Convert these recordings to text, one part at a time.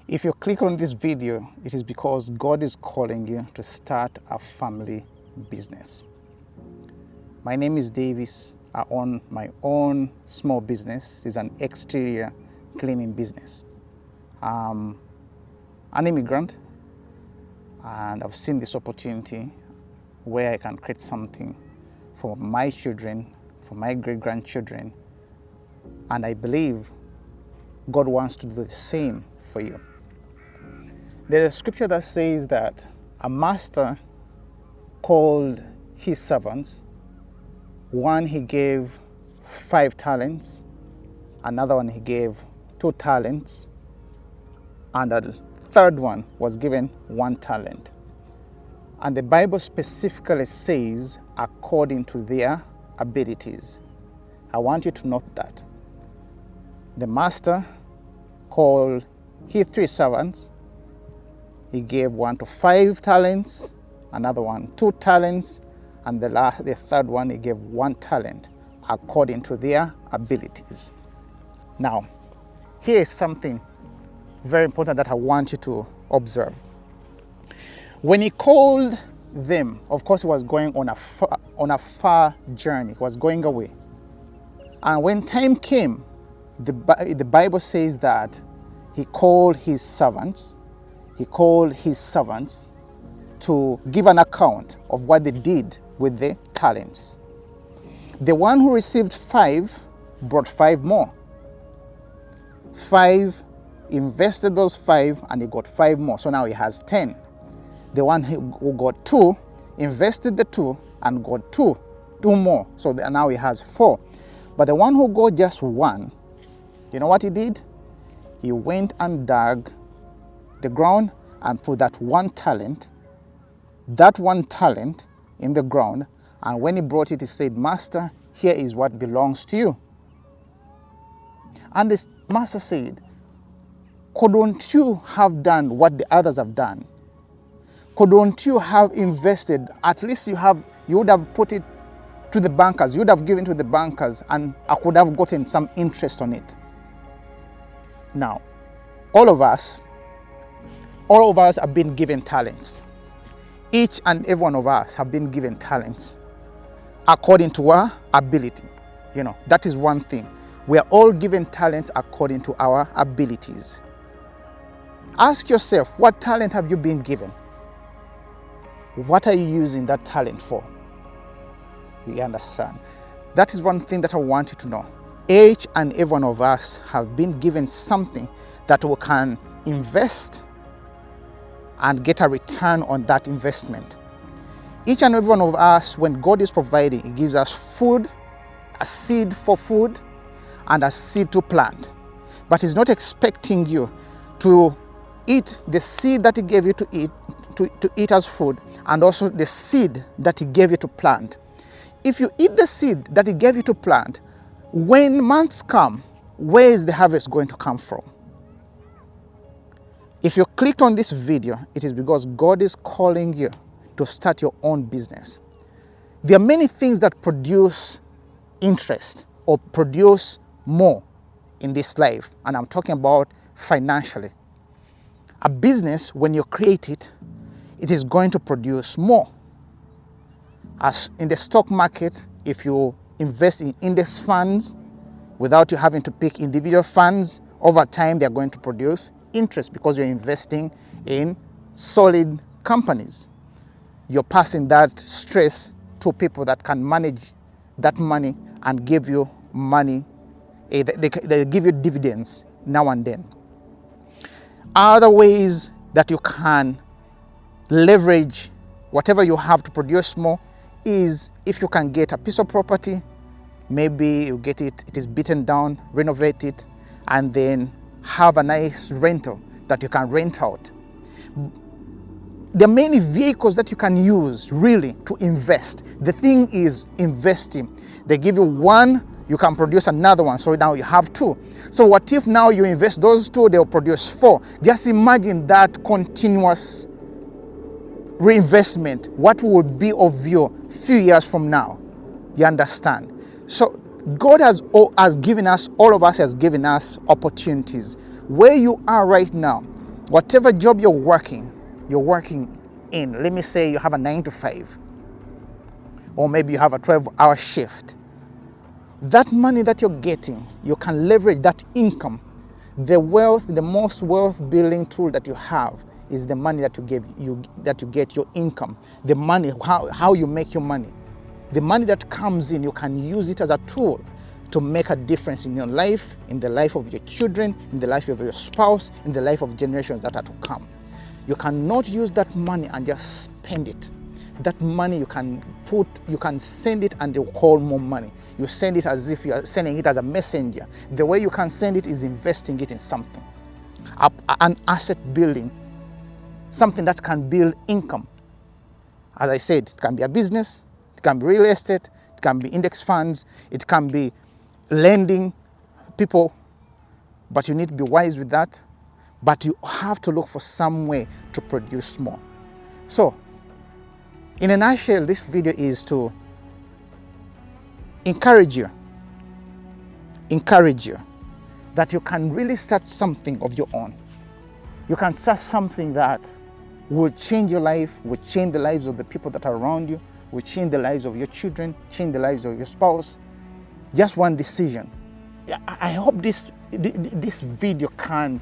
If you click on this video, it is because God is calling you to start a family business. My name is Davis. I own my own small business. It's an exterior cleaning business. I'm an immigrant, and I've seen this opportunity where I can create something for my children, for my great-grandchildren, and I believe God wants to do the same for you. There's a scripture that says that a master called his servants. One he gave 5 talents, another one he gave 2 talents, and the third one was given 1 talent. And the Bible specifically says according to their abilities. I want you to note that. The master called his 3 servants. He gave one to 5 talents, another one 2 talents, and the third one he gave 1 talent according to their abilities. Now, here is something very important that I want you to observe. When he called them, of course he was going on a far journey. He was going away. And when time came, the Bible says that he called his servants to give an account of what they did with the talents. The one who received 5 brought 5 more. 5 invested those 5 and he got 5 more. So now he has 10. The one who got 2 invested the 2 and got 2 more. So now he has 4. But the one who got just 1, you know what he did? He went and dug the ground and put that 1 talent in the ground, and when he brought it, he said, "Master, here is what belongs to you." And the master said, "Couldn't you have done what the others have done? Couldn't you have invested? At least you would have put it to the bankers, you would have given to the bankers, and I could have gotten some interest on it." Now, all of us have been given talents. Each and every one of us have been given talents according to our ability. That is one thing. We are all given talents according to our abilities. Ask yourself, what talent have you been given? What are you using that talent for? You understand? That is one thing that I want you to know. Each and every one of us have been given something that we can invest and get a return on that investment. Each and every one of us, when God is providing, He gives us food, a seed for food, and a seed to plant. But He's not expecting you to eat the seed that He gave you to eat as food, and also the seed that He gave you to plant. If you eat the seed that He gave you to plant, when months come, where is the harvest going to come from? If you clicked on this video, it is because God is calling you to start your own business. There are many things that produce interest or produce more in this life, and I'm talking about financially. A business, when you create it, it is going to produce more. As in the stock market, if you invest in index funds without you having to pick individual funds, over time they're going to produce interest because you're investing in solid companies. You're passing that stress to people that can manage that money and give you money. They give you dividends now and then. Other ways that you can leverage whatever you have to produce more is if you can get a piece of property, maybe you get it is beaten down, renovate it, and then have a nice rental that you can rent out. There are many vehicles that you can use really to invest. The thing is investing. They give you one, you can produce another one, so now you have 2. So what if now you invest those 2, they'll produce 4? Just imagine that continuous reinvestment. What will be of you a few years from now? You understand? So God has given us, all of us has given us opportunities. Where you are right now, Whatever job you're working in, let me say you have a 9 to 5, or maybe you have a 12-hour shift. That money that you're getting, you can leverage that income. The most wealth building tool that you have is the money that you get, your income. The money, how you make your money. The money that comes in, you can use it as a tool to make a difference in your life, in the life of your children, in the life of your spouse, in the life of generations that are to come. You cannot use that money and just spend it. That money you can send it and they'll call more money. You send it as if you are sending it as a messenger. The way you can send it is investing it in something, an asset building, something that can build income. As I said, it can be a business, it can be real estate, it can be index funds, it can be lending people, but you need to be wise with that. But you have to look for some way to produce more. So, in a nutshell, this video is to encourage you that you can really start something of your own. You can start something that will change your life, will change the lives of the people that are around you, will change the lives of your children, change the lives of your spouse. Just one decision. I hope this video can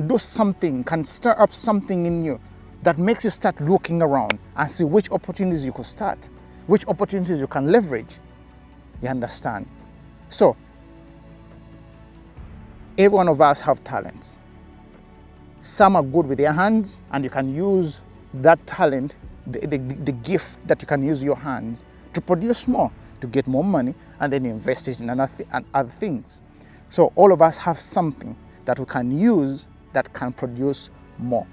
do something, can stir up something in you that makes you start looking around and see which opportunities you could start, which opportunities you can leverage. You understand? So, every one of us have talents. Some are good with their hands, and you can use that talent, the gift that you can use your hands to produce more, to get more money, and then you invest it in other things. So all of us have something that we can use that can produce more.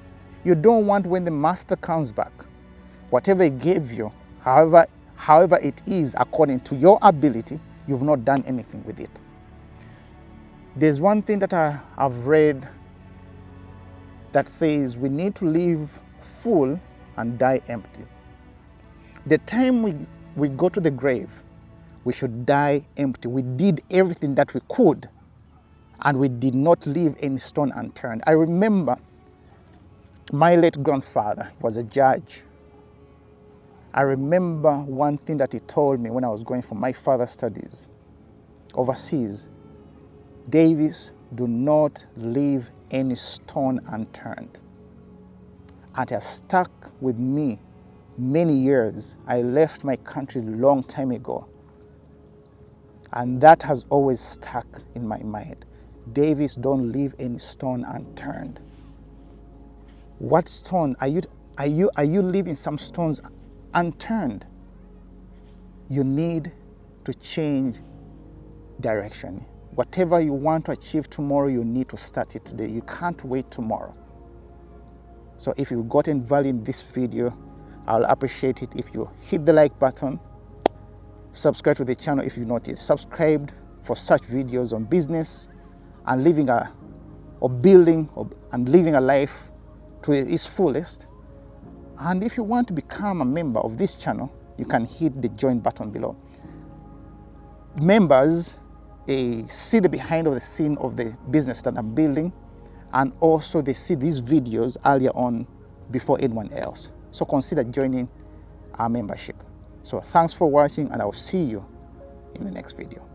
You don't want, when the master comes back, whatever he gave you, however it is according to your ability, you've not done anything with it. There's one thing that I've read that says we need to live full and die empty. The time we go to the grave, we should die empty. We did everything that we could, and we did not leave any stone unturned. I remember my late grandfather was a judge. I remember one thing that he told me when I was going for my further studies overseas. Davis, do not leave any stone unturned. And it has stuck with me many years. I left my country a long time ago, and that has always stuck in my mind. Davis, don't leave any stone unturned. What stone are you leaving? Some stones unturned. You need to change direction. Whatever you want to achieve tomorrow, you need to start it today. You can't wait tomorrow. So if you've gotten value in this video, I'll appreciate it if you hit the like button. Subscribe to the channel if you've not yet subscribed for such videos on business and living a life to its fullest. And if you want to become a member of this channel, you can hit the join button below. Members see the behind of the scene of the business that I'm building, and also they see these videos earlier on before anyone else. So consider joining our membership. So thanks for watching, and I will see you in the next video.